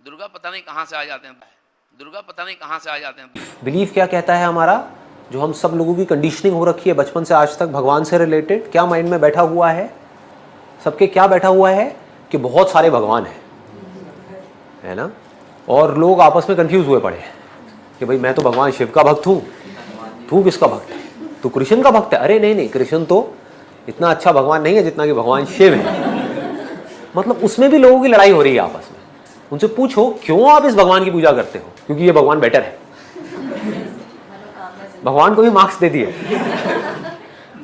दुर्गा पता नहीं कहाँ से आ जाते हैं, दुर्गा पता नहीं कहाँ से आ जाते हैं। बिलीफ क्या कहता है हमारा, जो हम सब लोगों की कंडीशनिंग हो रखी है बचपन से आज तक भगवान से रिलेटेड, क्या माइंड में बैठा हुआ है सबके, क्या बैठा हुआ है कि बहुत सारे भगवान हैं, है ना। और लोग आपस में कंफ्यूज हुए पड़े हैं कि भाई मैं तो भगवान शिव का भक्त हूँ, तू किसका भक्त है, तू कृष्ण का भक्त है। अरे नहीं नहीं, कृष्ण तो इतना अच्छा भगवान नहीं है जितना कि भगवान शिव है। मतलब उसमें भी लोगों की लड़ाई हो रही है आपस में। उनसे पूछो क्यों आप इस भगवान की पूजा करते हो, क्योंकि ये भगवान बेटर है। भगवान को भी मार्क्स दे दिए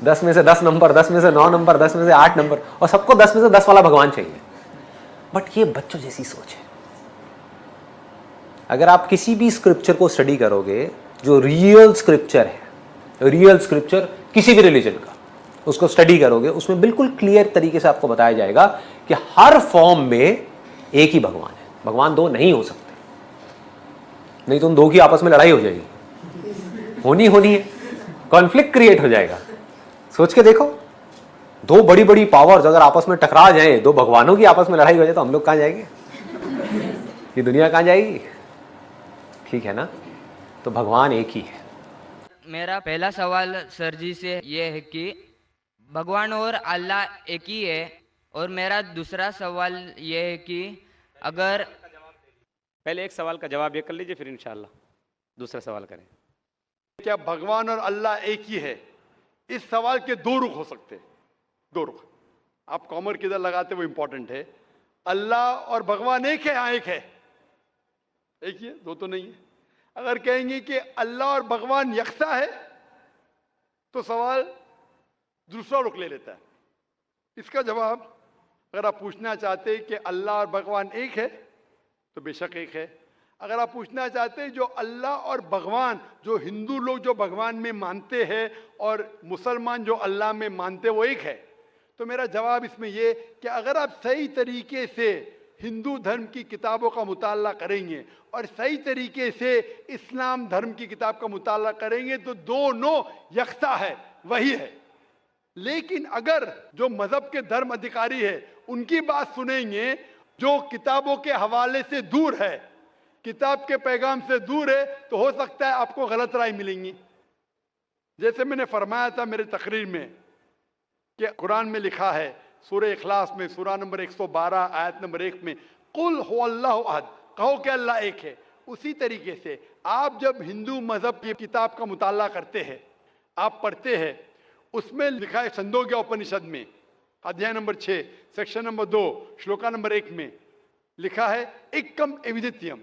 10 में से 10 नंबर, 10 में से 9 नंबर, 10 में से 8 नंबर, और सबको 10 में से 10 वाला भगवान चाहिए। बट ये बच्चों जैसी सोच है। अगर आप किसी भी स्क्रिप्चर को स्टडी करोगे, जो रियल स्क्रिप्चर है, रियल स्क्रिप्चर किसी भी रिलीजन का, उसको स्टडी करोगे, उसमें बिल्कुल क्लियर तरीके से आपको बताया जाएगा कि हर फॉर्म में एक ही भगवान है। भगवान दो नहीं हो सकते, नहीं तो उन दो की आपस में लड़ाई हो जाएगी, होनी है, कॉन्फ्लिक्ट क्रिएट हो जाएगा। सोच के देखो, दो बड़ी बड़ी पावर्स अगर आपस में टकरा जाए, दो भगवानों की आपस में लड़ाई हो जाए, तो हम लोग कहां जाएंगे, ये दुनिया कहां जाएगी। ठीक है ना। तो भगवान एक ही है। मेरा पहला सवाल सर जी से ये है कि भगवान और अल्लाह एक ही है, और मेरा दूसरा सवाल ये है कि अगर पहले एक सवाल का जवाब ये कर लीजिए, फिर इंशाल्लाह दूसरा सवाल करें। क्या भगवान और अल्लाह एक ही है? इस सवाल के दो रुख हो सकते हैं, दो रुख। आप कॉमर किधर लगाते वो इंपॉर्टेंट है। अल्लाह और भगवान एक है? हाँ एक है, एक ही है, दो तो नहीं है। अगर कहेंगे कि अल्लाह और भगवान यकसा है, तो सवाल दूसरा रुख ले लेता है। इसका जवाब, अगर आप पूछना चाहते हैं कि अल्लाह और भगवान एक है, तो बेशक एक है। अगर आप पूछना चाहते हैं जो अल्लाह और भगवान, जो हिंदू लोग जो भगवान में मानते हैं और मुसलमान जो अल्लाह में मानते हैं, वो एक है, तो मेरा जवाब इसमें ये कि अगर आप सही तरीके से हिंदू धर्म की किताबों का मुताला करेंगे और सही तरीके से इस्लाम धर्म की किताब का मुताला करेंगे, तो दोनों यकसा है, वही है। लेकिन अगर जो मजहब के धर्म अधिकारी है उनकी बात सुनेंगे, जो किताबों के हवाले से दूर है, किताब के पैगाम से दूर है, तो हो सकता है आपको गलत राय मिलेंगी। जैसे मैंने फरमाया था मेरे तकरीर में कि कुरान में लिखा है, सूरह इखलास में सूरह नंबर 112 आयत नंबर 1 में, कुल हुवल्लाहु अहद, कहो कि अल्लाह एक है। उसी तरीके से आप जब हिंदू मजहब की किताब का मुताला करते हैं, आप पढ़ते हैं, उसमें लिखा है छंदोग्य उपनिषद में अध्याय number 6 section number 2 shloka number 1 में लिखा है एकम एविदित्यम,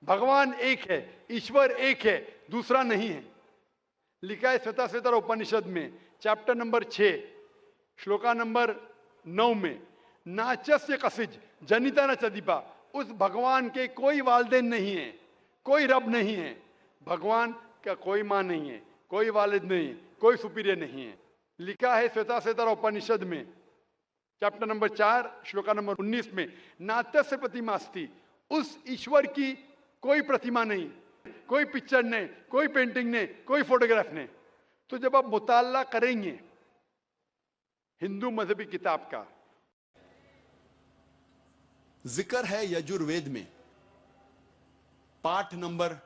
भगवान एक है, ईश्वर एक है, दूसरा नहीं है। लिखा है श्वेताश्वेतर उपनिषद में चैप्टर नंबर 6 श्लोका नंबर 9 में, नाचस्य कसिज जनिता न चदीपा, उस भगवान के कोई वालिदैन नहीं है, कोई रब नहीं है। भगवान का कोई माँ नहीं है, कोई वालिद नहीं, कोई सुपीरियर नहीं है। लिखा है श्वेताश्वेतर उपनिषद में चैप्टर नंबर 4 श्लोका नंबर 19 में, नात्यस्य प्रतिमास्ति, उस ईश्वर की कोई प्रतिमा नहीं, कोई पिक्चर नहीं, कोई पेंटिंग नहीं, कोई फोटोग्राफ नहीं। तो जब आप मुताला करेंगे हिंदू मजहबी किताब का, जिक्र है यजुर्वेद में पाठ नंबर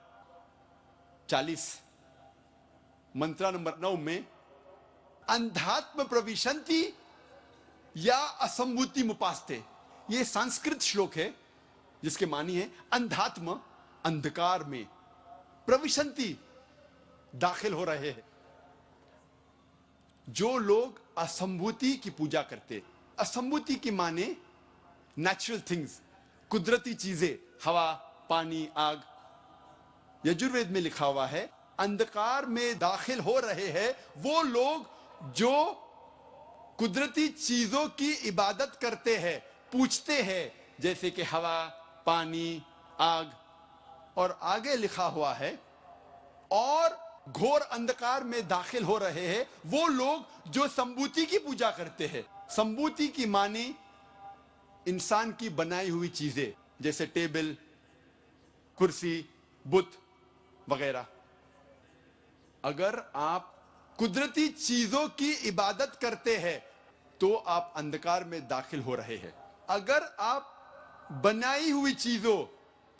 40 मंत्रा नंबर 9 में, अंधात्म प्रविशंति या असंभूति मुपास्ते, ये संस्कृत श्लोक है जिसके मानी है अंधात्म, अंधकार में, प्रविशंति दाखिल हो रहे हैं। जो लोग असंभूति की पूजा करते, असंभूति की माने नेचुरल थिंग्स, कुदरती चीजें, हवा, पानी, आग। यजुर्वेद में लिखा हुआ है अंधकार में दाखिल हो रहे हैं वो लोग जो कुदरती चीजों की इबादत करते हैं, पूछते हैं, जैसे कि हवा, पानी, आग। और आगे लिखा हुआ है और घोर अंधकार में दाखिल हो रहे हैं वो लोग जो संभूति की पूजा करते हैं। संभूति की मानी इंसान की बनाई हुई चीजें, जैसे टेबल, कुर्सी, बुत वगैरह। अगर आप कुदरती चीजों की इबादत करते हैं तो आप अंधकार में दाखिल हो रहे हैं। अगर आप बनाई हुई चीजों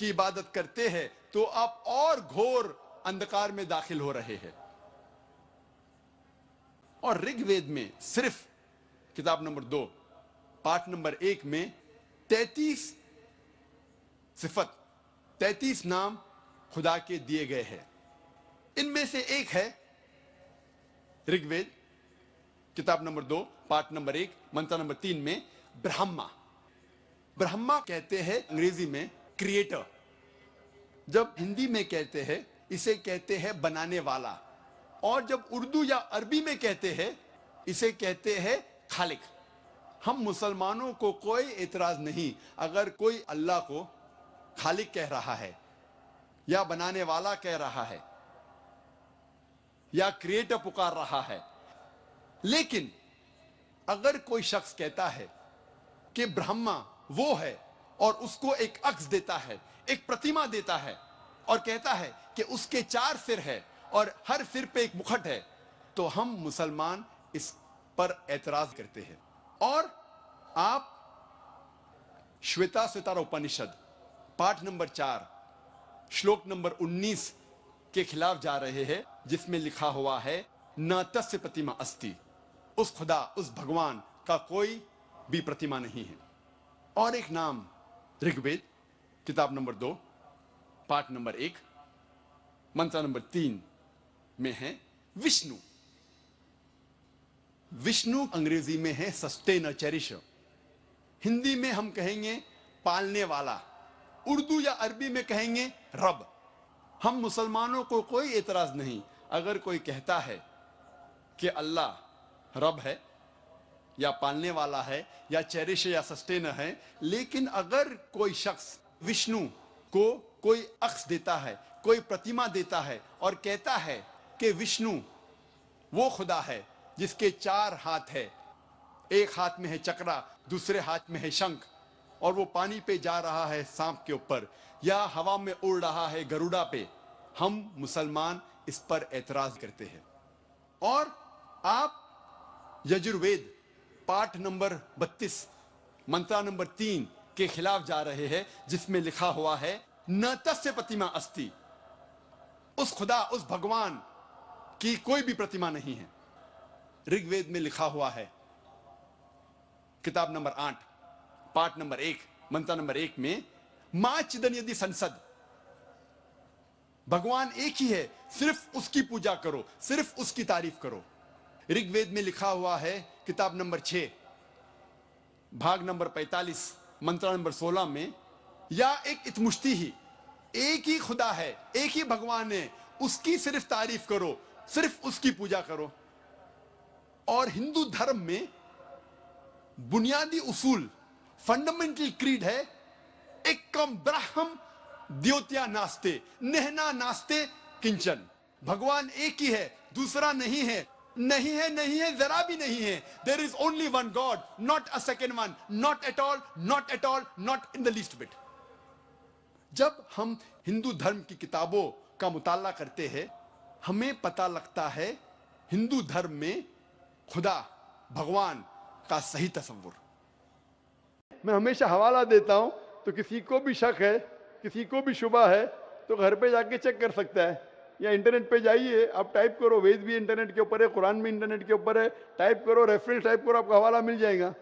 की इबादत करते हैं तो आप और घोर अंधकार में दाखिल हो रहे हैं। और ऋग्वेद में सिर्फ किताब नंबर 2 पाठ नंबर 1 में 33 सिफत 33 नाम खुदा के दिए गए हैं। इनमें से एक है ऋग्वेद किताब नंबर 2 पाठ नंबर 1 मंत्र नंबर 3 में ब्रह्मा। ब्रह्मा कहते हैं अंग्रेजी में क्रिएटर। जब हिंदी में कहते हैं इसे कहते हैं बनाने वाला, और जब उर्दू या अरबी में कहते हैं इसे कहते हैं खालिक। हम मुसलमानों को कोई एतराज नहीं अगर कोई अल्लाह को खालिक कह रहा है या बनाने वाला कह रहा है या क्रिएटर पुकार रहा है। लेकिन अगर कोई शख्स कहता है कि ब्रह्मा वो है और उसको एक अक्स देता है, एक प्रतिमा देता है और कहता है कि उसके 4 सिर है और हर सिर पे एक मुखट है, तो हम मुसलमान इस पर एतराज करते हैं। और आप श्वेता स्वतारा उपनिषद पाठ नंबर 4 श्लोक नंबर 19 के खिलाफ जा रहे हैं, जिसमें लिखा हुआ है न तस्य प्रतिमा अस्ति। उस खुदा, उस भगवान का कोई भी प्रतिमा नहीं है। और एक नाम ऋग्वेद किताब नंबर 2 पाठ नंबर 1 मंत्र नंबर 3 में है विष्णु। विष्णु अंग्रेजी में है सस्टेनर, चेरिशर। हिंदी में हम कहेंगे पालने वाला, उर्दू या अरबी में कहेंगे रब। हम मुसलमानों को कोई एतराज नहीं अगर कोई कहता है कि अल्लाह रब है या पालने वाला है या चेरिश या सस्टेनर है। लेकिन अगर कोई शख्स विष्णु को कोई अक्स देता है, कोई प्रतिमा देता है और कहता है कि विष्णु वो खुदा है जिसके 4 हाथ है, एक हाथ में है चक्रा, दूसरे हाथ में है शंख, और वो पानी पे जा रहा है सांप के ऊपर या हवा में उड़ रहा है गरुड़ा पे, हम मुसलमान इस पर एतराज करते हैं। और आप यजुर्वेद पाठ नंबर 32 मंत्र नंबर 3 के खिलाफ जा रहे हैं, जिसमें लिखा हुआ है न तस्य प्रतिमा अस्ति। उस खुदा, उस भगवान की कोई भी प्रतिमा नहीं है। ऋग्वेद में लिखा हुआ है किताब नंबर 8 पाठ नंबर 1 मंत्र नंबर 1 में मां चिदन यदि संसद। भगवान एक ही है, सिर्फ उसकी पूजा करो, सिर्फ उसकी तारीफ करो। ऋग्वेद में लिखा हुआ है किताब नंबर 6 भाग नंबर 45 मंत्र नंबर 16 में या एक इतमुश्ती ही, एक ही खुदा है, एक ही भगवान है, उसकी सिर्फ तारीफ करो, सिर्फ उसकी पूजा करो। और हिंदू धर्म में बुनियादी उसूल, फंडामेंटल क्रीड है एकम ब्रह्म द्योत्या नास्ते नेहना नास्ते किंचन। भगवान एक ही है, दूसरा नहीं है, नहीं है, नहीं है, जरा भी नहीं है। There is only one God, not a second one, not at all, not at all, not in the least bit. जब हम हिंदू धर्म की किताबों का मुताला करते हैं, हमें पता लगता है हिंदू धर्म में खुदा, भगवान का सही तस्वुर। मैं हमेशा हवाला देता हूं, तो किसी को भी शक है, किसी को भी शुबा है, तो घर पे जाके चेक कर सकता है, या इंटरनेट पे जाइए, आप टाइप करो, वेद भी इंटरनेट के ऊपर है, कुरान भी इंटरनेट के ऊपर है, टाइप करो, रेफरेंस टाइप करो, आपको हवाला मिल जाएगा।